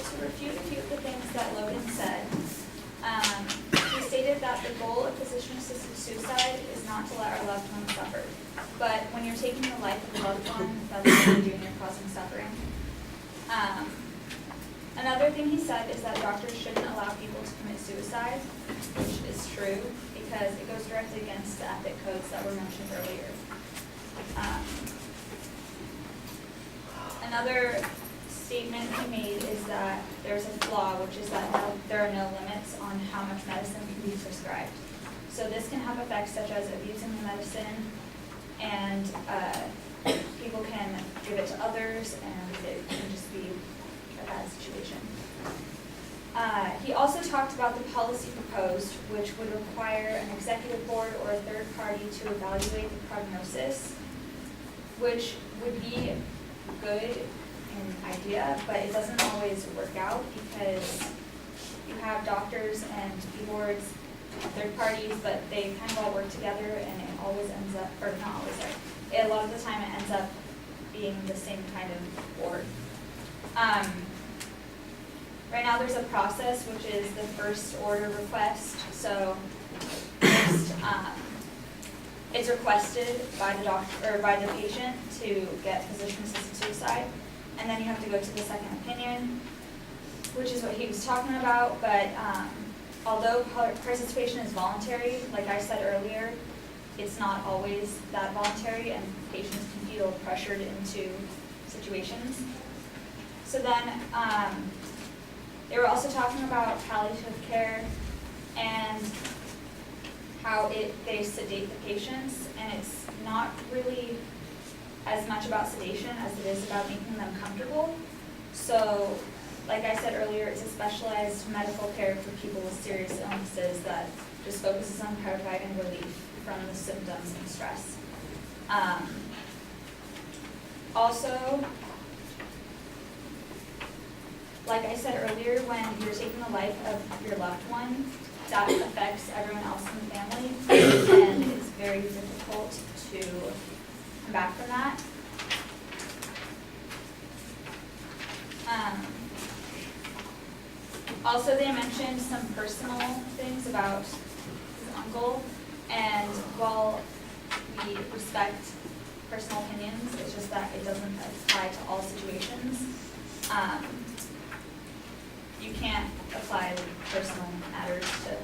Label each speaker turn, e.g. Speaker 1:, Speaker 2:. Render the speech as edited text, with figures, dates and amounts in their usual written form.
Speaker 1: to refute a few of the things that Logan said, he stated that the goal of physician-assisted suicide is not to let our loved ones suffer. But when you're taking the life of a loved one, that's what you're doing, you're causing suffering. Another thing he said is that doctors shouldn't allow people to commit suicide, which is true, because it goes directly against the ethic codes that were mentioned earlier. Another statement he made is that there's a flaw, which is that there are no limits on how much medicine can be prescribed. So this can have effects such as abusing the medicine, and people can give it to others, and it can just be a bad situation. He also talked about the policy proposed, which would require an executive board or a third party to evaluate the prognosis, which would be good in idea, but it doesn't always work out because you have doctors and boards, third parties, but they kind of all work together, and it always ends up, or not always, sorry, a lot of the time it ends up being the same kind of board. Right now there's a process, which is the first order request. So first, it's requested by the doctor or by the patient to get physician-assisted suicide, and then you have to go to the second opinion, which is what he was talking about. But although participation is voluntary, like I said earlier, it's not always that voluntary, and patients can feel pressured into situations. So then they were also talking about palliative care and how they sedate the patients, and it's not really as much about sedation as it is about making them comfortable. So, like I said earlier, it's a specialized medical care for people with serious illnesses that just focuses on providing relief from the symptoms and stress. Also, like I said earlier, when you're taking the life of your loved one, that affects everyone else in the family, and it's very difficult to come back from that. Also, they mentioned some personal things about his uncle, and while we respect personal opinions, it's just that it doesn't apply to all situations. You can't apply personal matters to